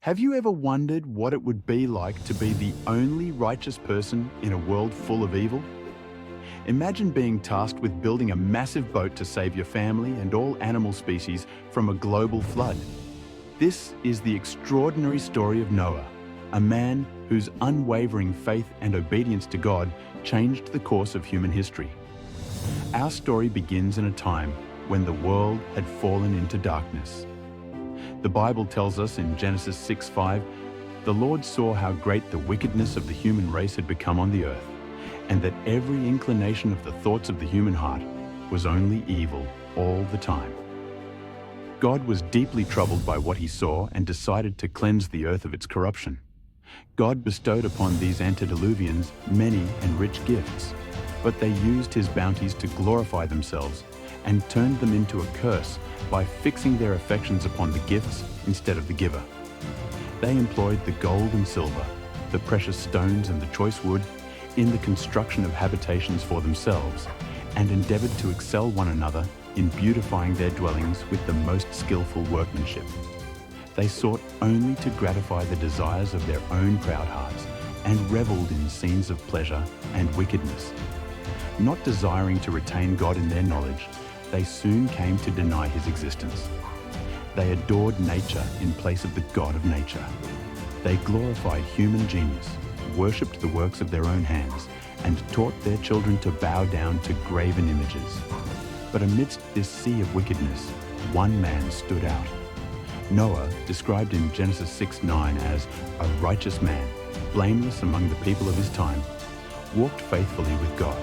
Have you ever wondered what it would be like to be the only righteous person in a world full of evil? Imagine being tasked with building a massive boat to save your family and all animal species from a global flood. This is the extraordinary story of Noah, a man whose unwavering faith and obedience to God changed the course of human history. Our story begins in a time when the world had fallen into darkness. The Bible tells us in Genesis 6:5, "The Lord saw how great the wickedness of the human race had become on the earth, and that every inclination of the thoughts of the human heart was only evil all the time." God was deeply troubled by what he saw and decided to cleanse the earth of its corruption. God bestowed upon these antediluvians many and rich gifts, but they used his bounties to glorify themselves and turned them into a curse by fixing their affections upon the gifts instead of the giver. They employed the gold and silver, the precious stones and the choice wood in the construction of habitations for themselves, and endeavored to excel one another in beautifying their dwellings with the most skillful workmanship. They sought only to gratify the desires of their own proud hearts and reveled in scenes of pleasure and wickedness. Not desiring to retain God in their knowledge, they soon came to deny his existence. They adored nature in place of the God of nature. They glorified human genius, worshipped the works of their own hands, and taught their children to bow down to graven images. But amidst this sea of wickedness, one man stood out. Noah, described in Genesis 6:9 as a righteous man, blameless among the people of his time, walked faithfully with God.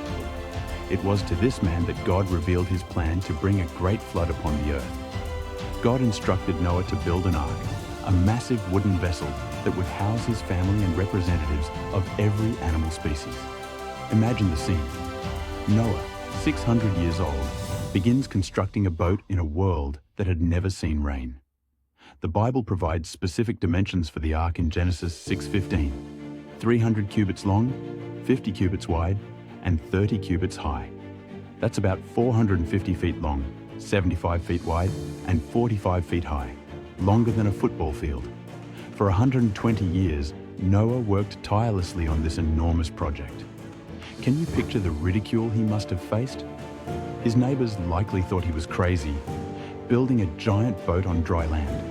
It was to this man that God revealed his plan to bring a great flood upon the earth. God instructed Noah to build an ark, a massive wooden vessel that would house his family and representatives of every animal species. Imagine the scene. Noah, 600 years old, begins constructing a boat in a world that had never seen rain. The Bible provides specific dimensions for the ark in Genesis 6:15. 300 cubits long, 50 cubits wide, and 30 cubits high. That's about 450 feet long, 75 feet wide, and 45 feet high, longer than a football field. For 120 years, Noah worked tirelessly on this enormous project. Can you picture the ridicule he must have faced? His neighbors likely thought he was crazy, building a giant boat on dry land.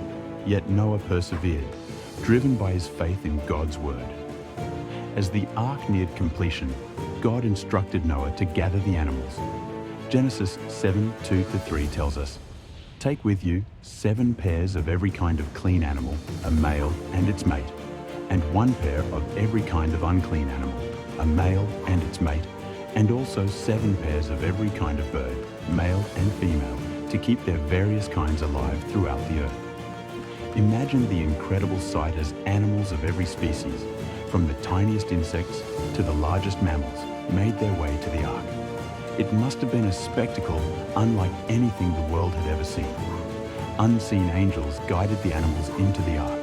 Yet Noah persevered, driven by his faith in God's word. As the ark neared completion, God instructed Noah to gather the animals. Genesis 7:2-3 tells us, "Take with you 7 pairs of every kind of clean animal, a male and its mate, and 1 pair of every kind of unclean animal, a male and its mate, and also 7 pairs of every kind of bird, male and female, to keep their various kinds alive throughout the earth." Imagine the incredible sight as animals of every species, from the tiniest insects to the largest mammals, made their way to the ark. It must have been a spectacle unlike anything the world had ever seen. Unseen angels guided the animals into the ark.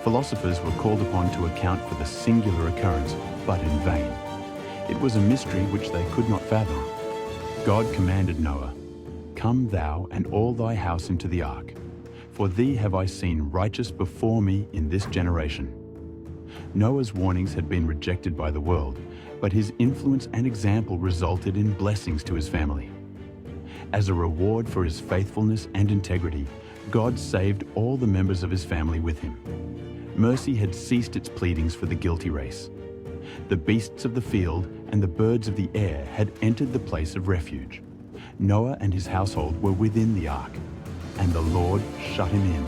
Philosophers were called upon to account for the singular occurrence, but in vain. It was a mystery which they could not fathom. God commanded Noah, "Come thou and all thy house into the ark, for thee have I seen righteous before me in this generation." Noah's warnings had been rejected by the world, but his influence and example resulted in blessings to his family. As a reward for his faithfulness and integrity, God saved all the members of his family with him. Mercy had ceased its pleadings for the guilty race. The beasts of the field and the birds of the air had entered the place of refuge. Noah and his household were within the ark, and the Lord shut him in.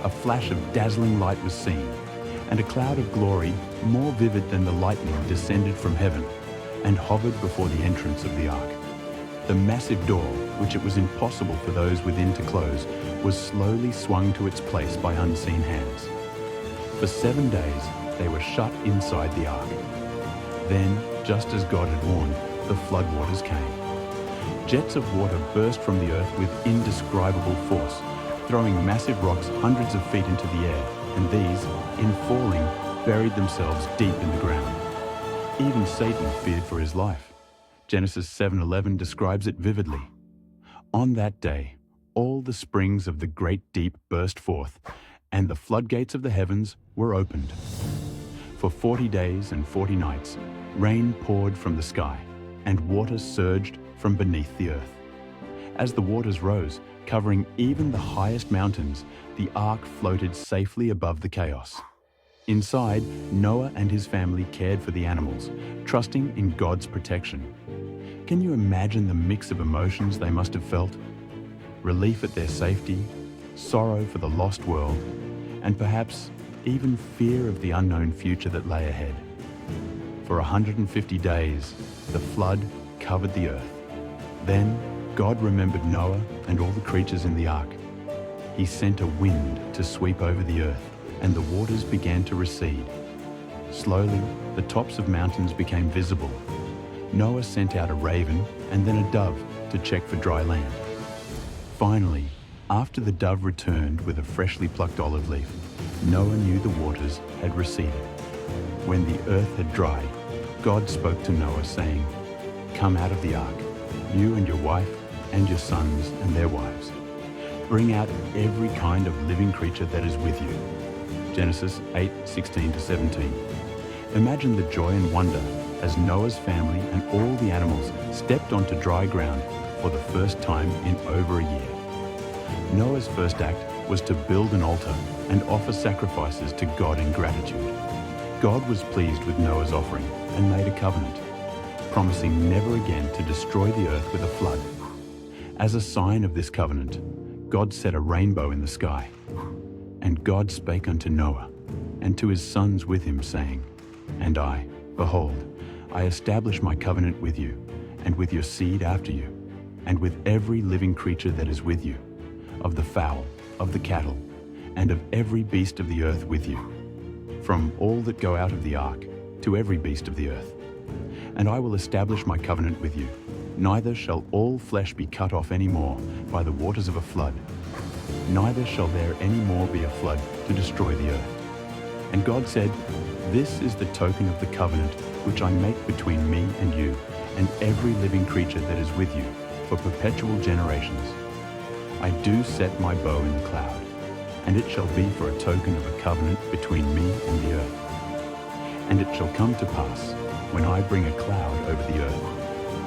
A flash of dazzling light was seen, and a cloud of glory, more vivid than the lightning, descended from heaven and hovered before the entrance of the ark. The massive door, which it was impossible for those within to close, was slowly swung to its place by unseen hands. For 7 days, they were shut inside the ark. Then, just as God had warned, the floodwaters came. Jets of water burst from the earth with indescribable force, throwing massive rocks hundreds of feet into the air, and these, in falling, buried themselves deep in the ground. Even Satan feared for his life. Genesis 7:11 describes it vividly. "On that day, all the springs of the great deep burst forth, and the floodgates of the heavens were opened. For 40 days and 40 nights, rain poured from the sky, and water surged from beneath the earth. As the waters rose, covering even the highest mountains, the ark floated safely above the chaos. Inside, Noah and his family cared for the animals, trusting in God's protection. Can you imagine the mix of emotions they must have felt? Relief at their safety, sorrow for the lost world, and perhaps even fear of the unknown future that lay ahead. For 150 days, the flood covered the earth. Then, God remembered Noah and all the creatures in the ark. He sent a wind to sweep over the earth, and the waters began to recede. Slowly, the tops of mountains became visible. Noah sent out a raven and then a dove to check for dry land. Finally, after the dove returned with a freshly plucked olive leaf, Noah knew the waters had receded. When the earth had dried, God spoke to Noah, saying, "Come out of the ark, you and your wife and your sons and their wives. Bring out every kind of living creature that is with you." Genesis 8:16-17. Imagine the joy and wonder as Noah's family and all the animals stepped onto dry ground for the first time in over a year. Noah's first act was to build an altar and offer sacrifices to God in gratitude. God was pleased with Noah's offering and made a covenant, promising never again to destroy the earth with a flood. As a sign of this covenant, God set a rainbow in the sky. And God spake unto Noah, and to his sons with him, saying, "And I, behold, I establish my covenant with you, and with your seed after you, and with every living creature that is with you, of the fowl, of the cattle, and of every beast of the earth with you, from all that go out of the ark to every beast of the earth. And I will establish my covenant with you, neither shall all flesh be cut off any more by the waters of a flood, neither shall there any more be a flood to destroy the earth." And God said, "This is the token of the covenant which I make between me and you, and every living creature that is with you, for perpetual generations. I do set my bow in the cloud, and it shall be for a token of a covenant between me and the earth. And it shall come to pass, when I bring a cloud over the earth,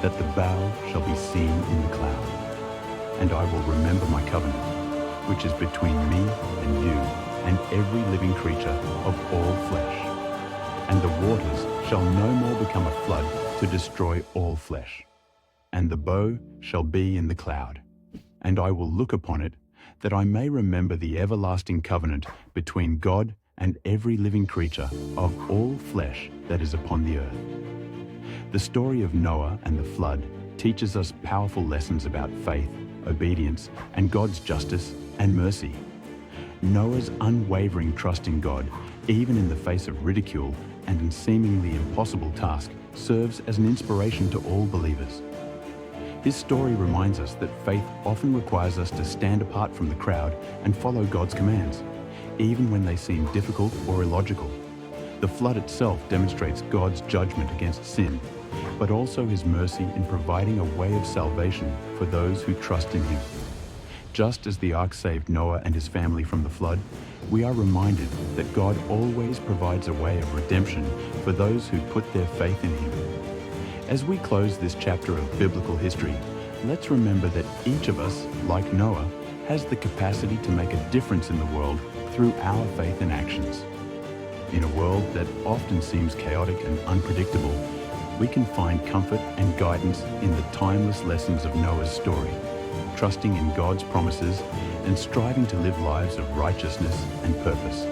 that the bow shall be seen in the cloud. And I will remember my covenant, which is between me and you, and every living creature of all flesh. And the waters shall no more become a flood to destroy all flesh. And the bow shall be in the cloud. And I will look upon it, that I may remember the everlasting covenant between God and every living creature of all flesh that is upon the earth." The story of Noah and the flood teaches us powerful lessons about faith, obedience, and God's justice and mercy. Noah's unwavering trust in God, even in the face of ridicule and a seemingly impossible task, serves as an inspiration to all believers. His story reminds us that faith often requires us to stand apart from the crowd and follow God's commands, even when they seem difficult or illogical. The flood itself demonstrates God's judgment against sin, but also His mercy in providing a way of salvation for those who trust in Him. Just as the ark saved Noah and his family from the flood, we are reminded that God always provides a way of redemption for those who put their faith in Him. As we close this chapter of biblical history, let's remember that each of us, like Noah, has the capacity to make a difference in the world through our faith and actions. In a world that often seems chaotic and unpredictable, we can find comfort and guidance in the timeless lessons of Noah's story, trusting in God's promises and striving to live lives of righteousness and purpose.